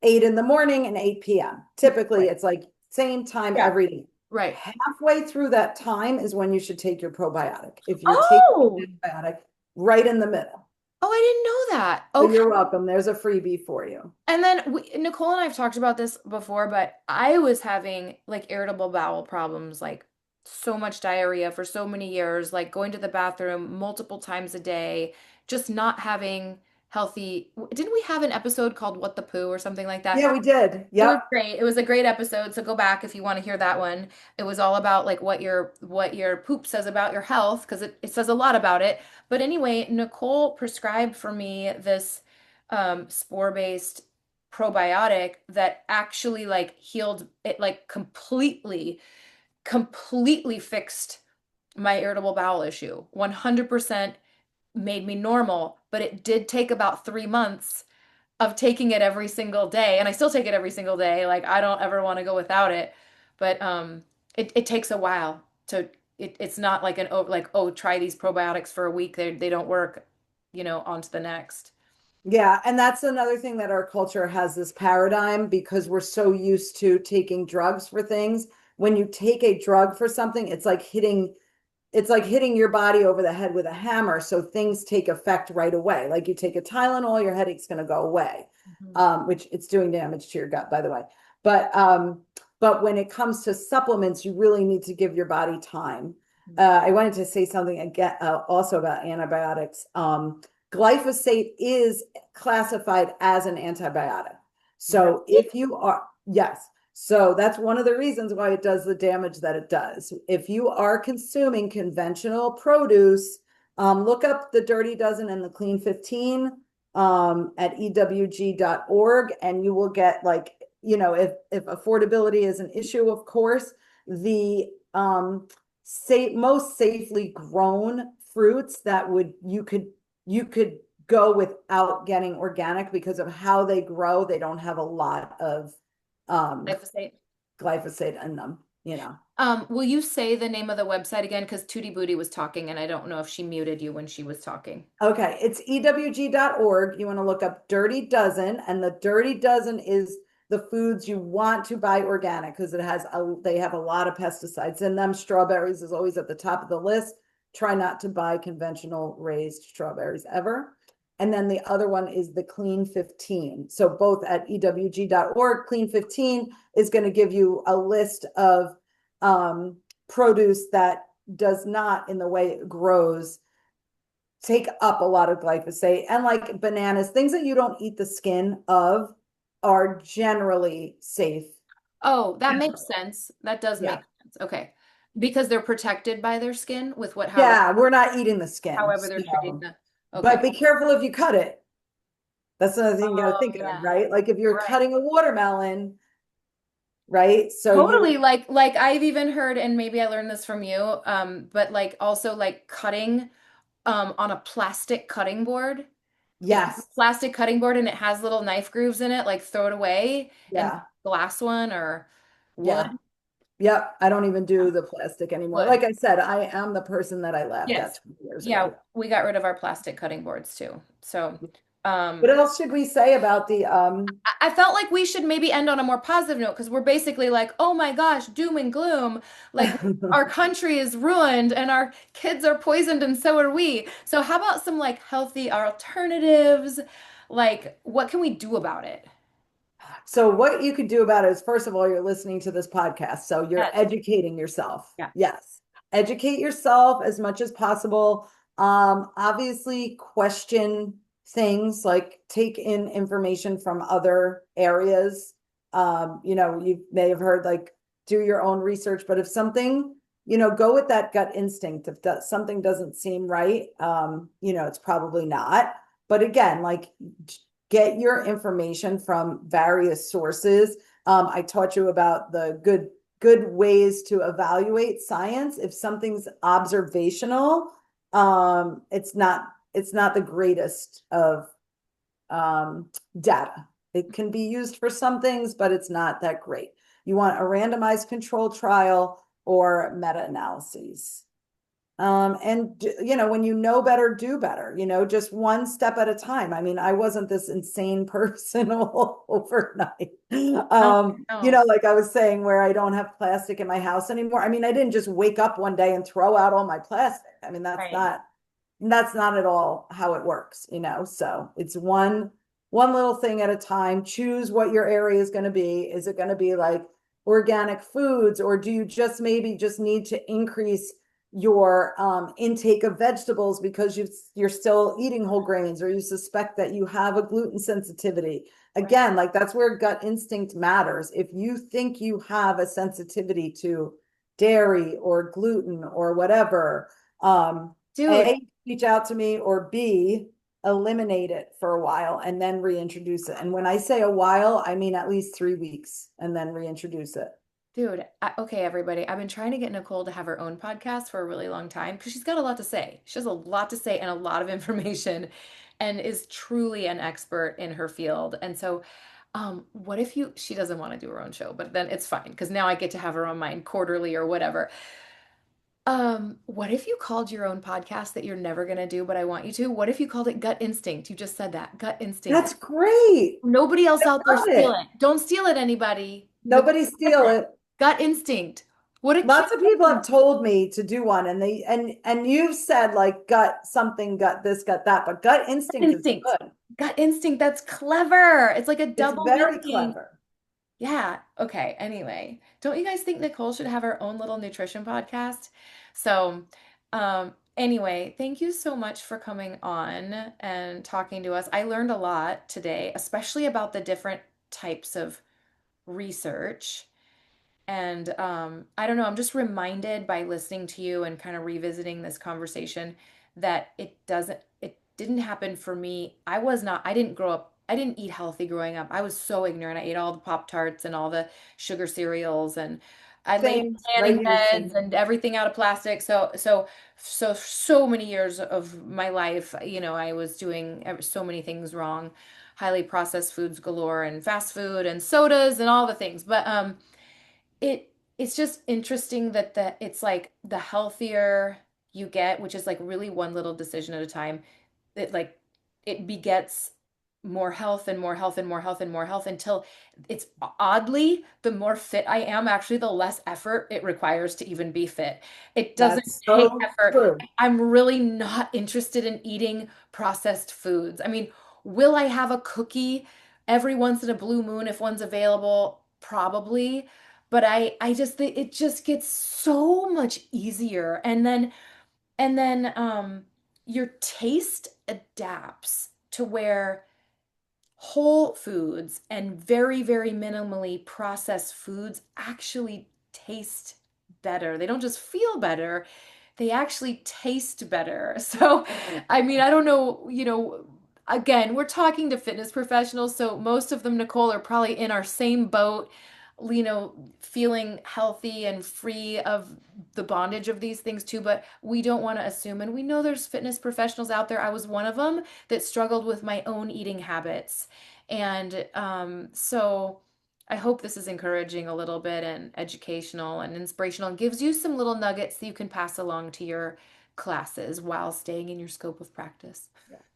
8 in the morning and 8 p.m. Typically, right. it's like same time Yeah, every day. right. Halfway through that time is when you should take your probiotic. If you're taking Oh, an antibiotic right in the middle. oh, I didn't know that. So Okay. you're welcome. There's a freebie for you. And then Nicole and I have talked about this before, but I was having like irritable bowel problems, like so much diarrhea for so many years, like going to the bathroom multiple times a day, just not having healthy. Didn't we have an episode called What the Poo or something like that? Yeah, we did. It was Yep. great. It was a great episode, so go back if you want to hear that one. It was all about like what your poop says about your health because it says a lot about it. But anyway, Nicole prescribed for me this spore-based probiotic that actually like healed it like completely fixed my irritable bowel issue. 100% made me normal, but it did take about 3 months of taking it every single day, and I still take it every single day. Like I don't ever want to go without it, but it takes a while to it's not like oh, try these probiotics for a week. They don't work, on to the next. Yeah, and that's another thing that our culture has this paradigm because we're so used to taking drugs for things. When you take a drug for something, it's like hitting your body over the head with a hammer. So things take effect right away. Like you take a Tylenol, your headache's going to go away, Mhm. which it's doing damage to your gut, by the way. But when it comes to supplements, you really need to give your body time. I wanted to say something again, also about antibiotics. Glyphosate is classified as an antibiotic. So Really? if you are, yes. So that's one of the reasons why it does the damage that it does. If you are consuming conventional produce, look up the Dirty Dozen and the Clean 15 at ewg.org, and you will get like if affordability is an issue, of course, the most safely grown fruits that would you could go without getting organic because of how they grow. They don't have a lot of um Glyphosate. glyphosate in them. Will you say the name of the website again? Because Tootie Booty was talking, and I don't know if she muted you when she was talking. Okay, it's ewg.org. You want to look up Dirty Dozen, and the Dirty Dozen is the foods you want to buy organic because they have a lot of pesticides in them. Strawberries is always at the top of the list. Try not to buy conventional raised strawberries ever. And then the other one is the Clean 15. So both at ewg.org, Clean 15 is going to give you a list of produce that does not, in the way it grows, take up a lot of glyphosate, and like bananas, things that you don't eat the skin of are generally safe. Oh, that makes sense. That does Yeah. make sense. Okay. Because they're protected by their skin with what, Yeah, we're not eating the skin. however they're treating them. But Okay. be careful if you cut it. That's another thing you got to Oh, think of, yeah. right? Like if you're Right. cutting a watermelon, right? So you Totally. Like I've even heard, and maybe I learned this from you, but like also like cutting on a plastic cutting board. If you have yes. a plastic cutting board and it has little knife grooves in it, like throw it away and Yeah. glass one or wood. Yeah. Yep. I don't even do the plastic anymore. Wood. Like I said, I am the person that I laughed at Yes. 20 years Yeah, ago. we got rid of our plastic cutting boards too. So, What um, else should we say about the I felt like we should maybe end on a more positive note because we're basically like, oh my gosh, doom and gloom. Like our country is ruined and our kids are poisoned and so are we. So how about some like healthy alternatives? Like what can we do about it? So what you could do about it is, first of all, you're listening to this podcast, so you're Yes. educating yourself. Yeah. Yes. Educate yourself as much as possible. Obviously question things, like take in information from other areas. You may have heard, like, do your own research, but if something, go with that gut instinct. If something doesn't seem right, it's probably not. But again, like, get your information from various sources. I taught you about the good ways to evaluate science. If something's observational, it's not the greatest of data. It can be used for some things, but it's not that great. You want a randomized control trial or meta-analyses. And when you know better, do better, just one step at a time. I mean, I wasn't this insane person overnight. No, no. Like I was saying, where I don't have plastic in my house anymore. I mean, I didn't just wake up one day and throw out all my plastic. I mean, that's Right. not that's not at all how it works. So it's one little thing at a time. Choose what your area is going to be. Is it going to be like organic foods, or do you just maybe just need to increase your intake of vegetables because you're still eating whole grains, or you suspect that you have a gluten sensitivity? Right. Again, like, that's where gut instinct matters. If you think you have a sensitivity to dairy or gluten or whatever, Dude, A, reach out to me, or B, eliminate it for a while and then reintroduce it. And when I say a while, I mean at least 3 weeks and then reintroduce it. okay, everybody. I've been trying to get Nicole to have her own podcast for a really long time because she's got a lot to say. She has a lot to say and a lot of information and is truly an expert in her field. And so, what if she doesn't want to do her own show, but then it's fine because now I get to have her on mine quarterly or whatever. What if you called your own podcast that you're never gonna do, but I want you to? What if you called it Gut Instinct? You just said that, Gut Instinct. That's great. Nobody else I out there love steal it. it. Don't steal it, anybody. But Nobody steal it. Gut Instinct. What a cute Lots of people name. have told me to do one, and you've said, like, gut something, gut this, gut that, but gut Gut instinct is Instinct. good. Gut Instinct. That's clever. It's like a It's double very meaning. clever. Yeah. Okay. Anyway, don't you guys think Nicole should have her own little nutrition podcast? So, anyway, thank you so much for coming on and talking to us. I learned a lot today, especially about the different types of research. And I don't know, I'm just reminded by listening to you and kind of revisiting this conversation that it didn't happen for me. I didn't grow up I didn't eat healthy growing up. I was so ignorant. I ate all the Pop Tarts and all the sugar cereals, and I laid Same, in right tanning here, beds same. and everything out of plastic. So many years of my life, I was doing so many things wrong, highly processed foods galore and fast food and sodas and all the things. But it's just interesting that it's like the healthier you get, which is like really one little decision at a time, it like it begets more health and more health and more health and more health until it's oddly the more fit I am, actually the less effort it requires to even be fit. It doesn't That's take so effort. true. I'm really not interested in eating processed foods. I mean, will I have a cookie every once in a blue moon if one's available? Probably. But I just think it just gets so much easier. And then your taste adapts to where whole foods and very, very minimally processed foods actually taste better. They don't just feel better, they actually taste better. So, I mean, I don't know, again, we're talking to fitness professionals, so most of them, Nicole, are probably in our same boat, feeling healthy and free of the bondage of these things too, but we don't want to assume. And we know there's fitness professionals out there. I was one of them that struggled with my own eating habits. And so I hope this is encouraging a little bit and educational and inspirational and gives you some little nuggets that you can pass along to your classes while staying in your scope of practice.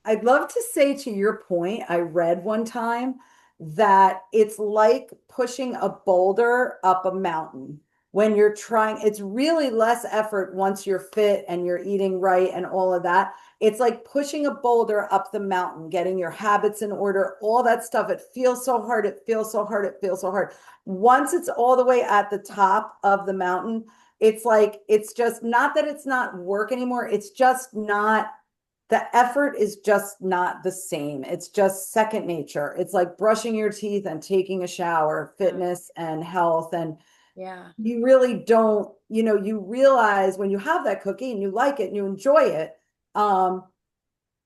I'd love to say to your point, I read one time that it's like pushing a boulder up a mountain. When you're trying, it's really less effort once you're fit and you're eating right and all of that. It's like pushing a boulder up the mountain, getting your habits in order, all that stuff. It feels so hard. It feels so hard. It feels so hard. Once it's all the way at the top of the mountain, it's like, it's just not that it's not work anymore. It's just not, the effort is just not the same. It's just second nature. It's like brushing your teeth and taking a shower, Yeah. fitness and health. And Yeah. you really don't, you realize when you have that cookie and you like it and you enjoy it, um,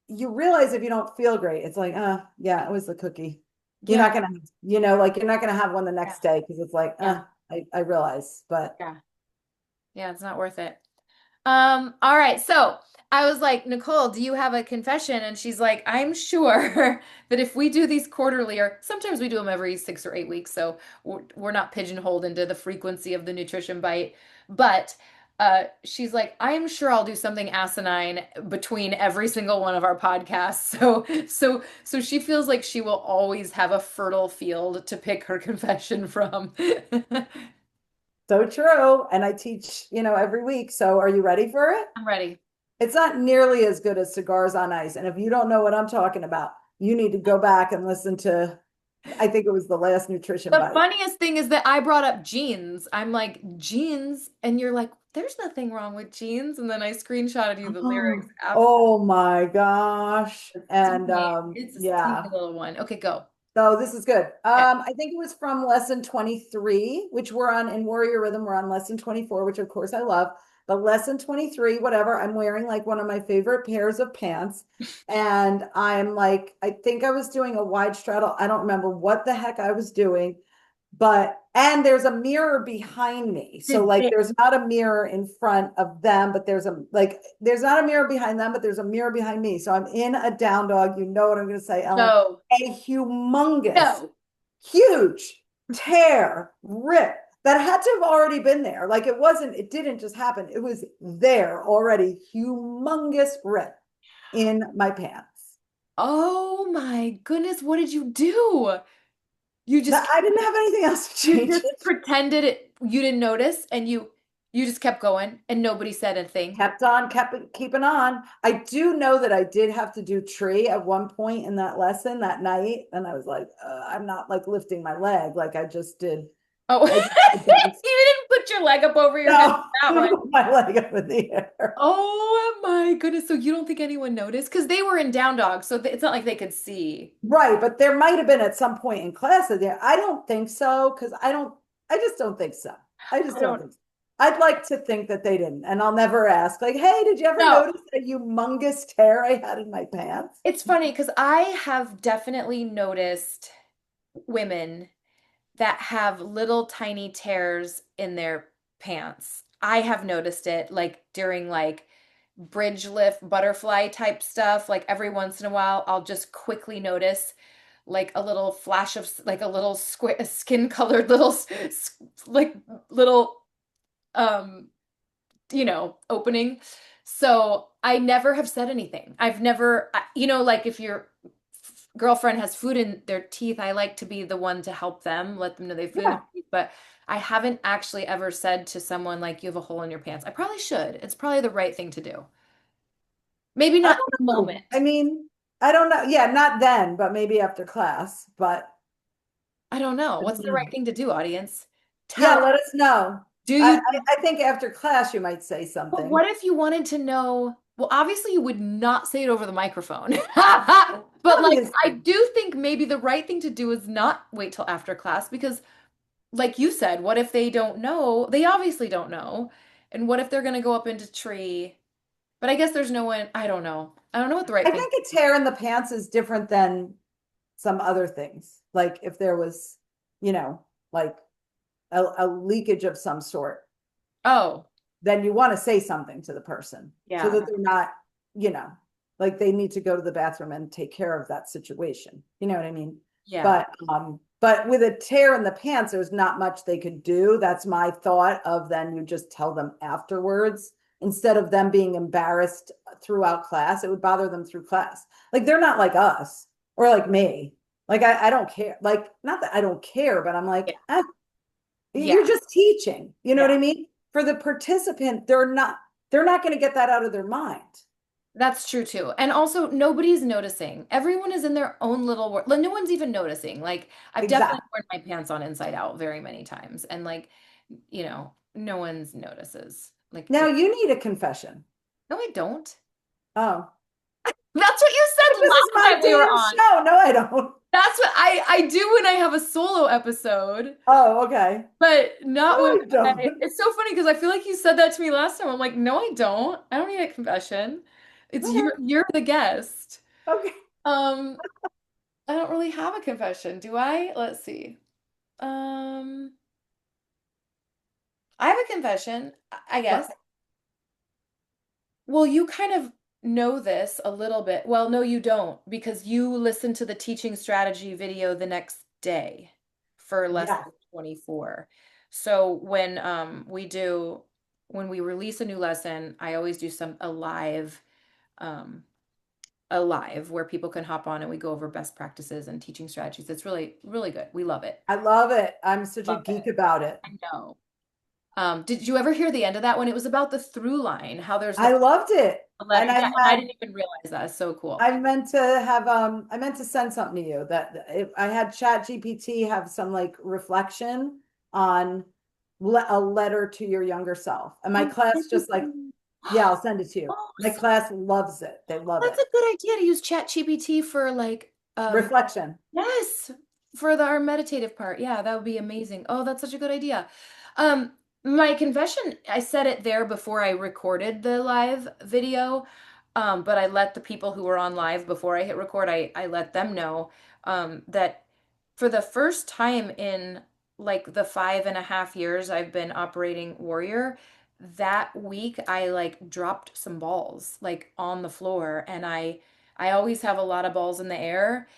you realize if you don't feel great, it's like, yeah, it was the cookie. You're Yeah. not gonna, like you're not gonna have one the Yeah. next day because it's like, Yeah. I realize, but Yeah. Yeah. It's not worth it. All right. So I was like, Nicole, do you have a confession? And she's like, I'm sure that if we do these quarterly, or sometimes we do them every 6 or 8 weeks, so we're not pigeonholed into the frequency of the nutrition bite. But she's like, I'm sure I'll do something asinine between every single one of our podcasts. So she feels like she will always have a fertile field to pick her confession from. so true. And I teach, every week. So are you ready for it? I'm ready. It's not nearly as good as cigars on ice. And if you don't know what I'm talking about, you need to go back and listen to, I think it was the last nutrition The bite. funniest thing is that I brought up jeans. I'm like, jeans? And you're like, there's nothing wrong with jeans. And then I screenshotted you the lyrics Oh, after. oh my gosh. And Stinky. It's a stinky yeah. little one. Okay, go. So this is good. Okay. I think it was from lesson 23, which we're on in Warrior Rhythm. We're on lesson 24, which of course I love. But lesson 23, whatever, I'm wearing like one of my favorite pairs of pants. And I'm like, I think I was doing a wide straddle. I don't remember what the heck I was doing, but and there's a mirror behind me. So Did like they, there's not a mirror in front of them, but there's not a mirror behind them, but there's a mirror behind me. So I'm in a down dog. You know what I'm gonna say, Ellen. no, A humongous, no. huge tear, rip that had to have already been there. Like it didn't just happen. It was there already. Humongous rip in my pants. Oh my goodness, what did you do? You just I didn't have anything else to you change just it. pretended you didn't notice and you just kept going and nobody said a thing. Kept on, kept keeping on. I do know that I did have to do tree at one point in that lesson that night, and I was like, I'm not like lifting my leg like I just did. Oh, I just did that. you didn't put your leg up over your head No, for that one. my leg up in the air. Oh my goodness. So you don't think anyone noticed? Because they were in down dog, so it's not like they could see. Right, but there might have been at some point in class there. I don't think so because I just don't think so. I just I don't don't think so. I'd like to think that they didn't, and I'll never ask. Like, hey, did you ever No, notice a humongous tear I had in my pants? it's funny because I have definitely noticed women that have little tiny tears in their pants. I have noticed it like during like bridge lift butterfly type stuff. Like every once in a while, I'll just quickly notice like a little flash of like a little skin colored little like little um opening. So I never have said anything. I've never, like if your girlfriend has food in their teeth, I like to be the one to help them, let them know they have food in their Yeah, teeth. But I haven't actually ever said to someone like you have a hole in your pants. I probably should. It's probably the right thing to do. Maybe I not don't in the know. I moment. mean, I don't know. Yeah, not then, but maybe after class. But I don't know. I What's don't the right know. thing to do, audience? Yeah, Tell. let us know. Do I, you I, I think after class you might say But something. what if you wanted to know? Well, obviously you would not say it over the microphone. But like I Obviously. do think maybe the right thing to do is not wait till after class because like you said, what if they don't know? They obviously don't know. And what if they're going to go up into tree? But I guess there's no one, I don't know. I don't know what the right I thing. think a tear in the pants is different than some other things. Like if there was, you know, like a leakage of some sort, Oh, then you want to say something to the person so yeah. that they're not, you know, like they need to go to the bathroom and take care of that situation. You know what I mean? Yeah. But with a tear in the pants, there's not much they could do. That's my thought of then you just tell them afterwards instead of them being embarrassed throughout class. It would bother them through class. Like they're not like us or like me. Like I don't care. Like not that I don't care, but I'm Yeah. like, you're Yeah. just teaching. You know what Yeah. I mean? For the participant, they're not going to get that out of their mind. That's true too. And also, nobody's noticing. Everyone is in their own little world. Like, no one's even noticing. Like, I've definitely Exactly. worn my pants on inside out very many times. And like, no one's notices. Like, Now you need a confession. no, I don't. Oh, That's what you but said this is last my time we were damn on. show. No, I don't. That's what I do when I have a solo episode, Oh, okay. but No, not when I don't. it's so funny because I feel like you said that to me last time. I'm like, no, I don't. I don't need a confession. It's Okay. you're the guest. Okay. Um, I don't really have a confession, do I? Let's see. Um, I have a confession, I What? guess. Well, you kind of know this a little bit. Well, no, you don't, because you listened to the teaching strategy video the next day for Yeah, lesson 24. So when we release a new lesson, I always do um a live where people can hop on and we go over best practices and teaching strategies. It's really, really good. We love it. I love it. I'm such a Love it. geek about it. I know. Did you ever hear the end of that when it was about the through line, how there's I loved it. a letter? And Yeah, and I didn't even realize that. It's so cool. I meant to send something to you that if I had Chat GPT have some like reflection on a letter to your younger self. And my Oh, class send it just to like, me. yeah, I'll send it to you. Oh, My class loves it. They love that's it. a good idea to use ChatGPT for like Reflection. yes, for our meditative part. Yeah, that would be amazing. Oh, that's such a good idea. Um, my confession, I said it there before I recorded the live video. But I let the people who were on live before I hit record, I let them know that for the first time in like the 5.5 years I've been operating Warrior, that week I like dropped some balls like on the floor and I always have a lot of balls in the air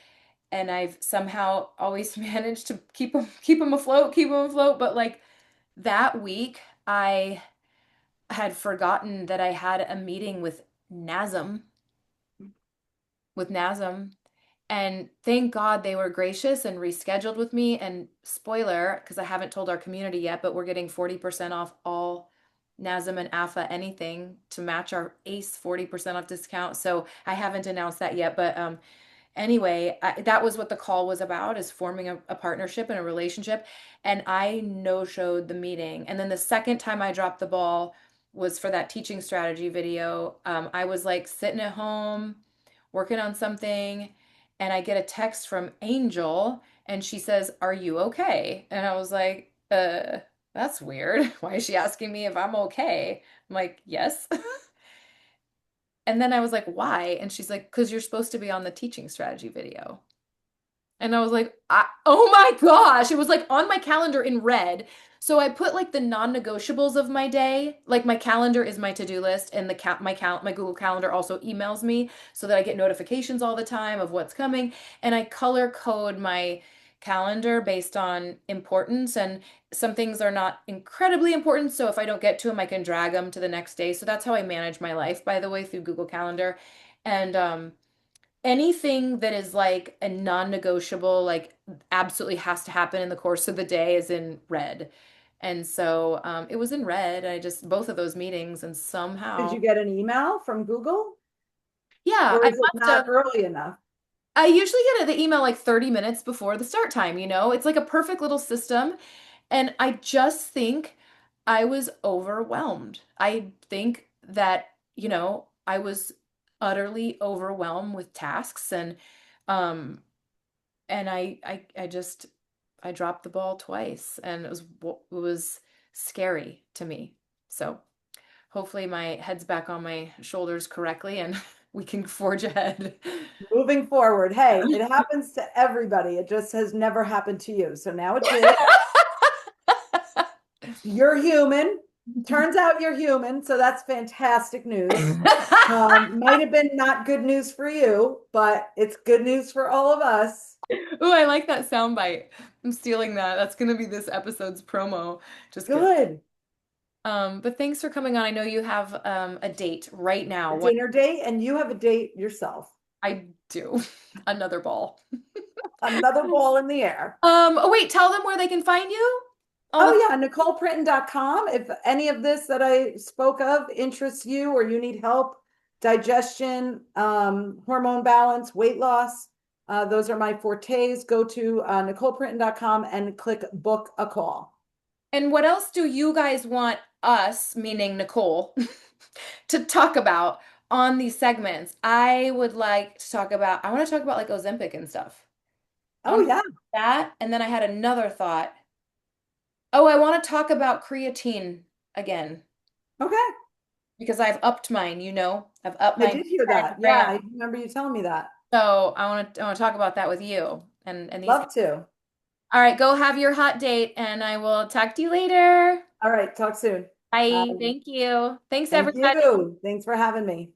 and I've somehow always managed to keep them afloat. But like that week, I had forgotten that I had a meeting with NASM, and thank God they were gracious and rescheduled with me. And spoiler, because I haven't told our community yet, but we're getting 40% off all NASM and AFA anything to match our ACE 40% off discount. So I haven't announced that yet, but anyway, that was what the call was about, is forming a partnership and a relationship. And I no-showed the meeting. And then the second time I dropped the ball was for that teaching strategy video. I was like sitting at home working on something, and I get a text from Angel, and she says, "Are you okay?" And I was like, That's weird. Why is she asking me if I'm okay? I'm like, yes. And then I was like, why? And she's like, because you're supposed to be on the teaching strategy video. And I was like, oh my gosh. It was like on my calendar in red. So I put like the non-negotiables of my day. Like my calendar is my to-do list, and my Google Calendar also emails me so that I get notifications all the time of what's coming. And I color code my calendar based on importance, and some things are not incredibly important, so if I don't get to them, I can drag them to the next day. So that's how I manage my life, by the way, through Google Calendar. And anything that is like a non-negotiable, like absolutely has to happen in the course of the day is in red. And so it was in red. I just both of those meetings, and Did somehow, you get an email from Google yeah, or I is it must have. not early enough? I usually get the email like 30 minutes before the start time, you know? It's like a perfect little system. And I just think I was overwhelmed. I think that, I was utterly overwhelmed with tasks, um and I dropped the ball twice, and it was scary to me. So hopefully my head's back on my shoulders correctly, and we can forge ahead. Moving forward, hey, it happens to everybody. It just has never happened to you. So now it did. You're human. Turns out you're human. So that's fantastic news. Might have been not good news for you, but it's good news for all of us. Ooh, I like that soundbite. I'm stealing that. That's gonna be this episode's promo. Just kidding. Good. But thanks for coming on. I know you have a date right now. A What dinner date, and you have a date yourself. I do. Another ball. Another ball in the air. Oh wait, tell them where they can find you. All the Oh yeah, NicolePrinton.com. If any of this that I spoke of interests you or you need help, digestion, hormone balance, weight loss, those are my fortes. Go to NicolePrinton.com and click book a call. And what else do you guys want us, meaning Nicole, to talk about on these segments? I would like to talk about, I want to talk about like Ozempic and stuff. I Oh want to yeah. that. And then I had another thought. Oh, I want to talk about creatine again Okay. because I've upped mine, I've upped I my did hear 10 that. Yeah, I grams. remember you telling me that. So I want to talk about that with you and these guys. Love to. All right, go have your hot date, and I will talk to you later. All right, talk soon. Bye. Bye. Thank you. Thanks, Thank everybody. you. Thanks for having me.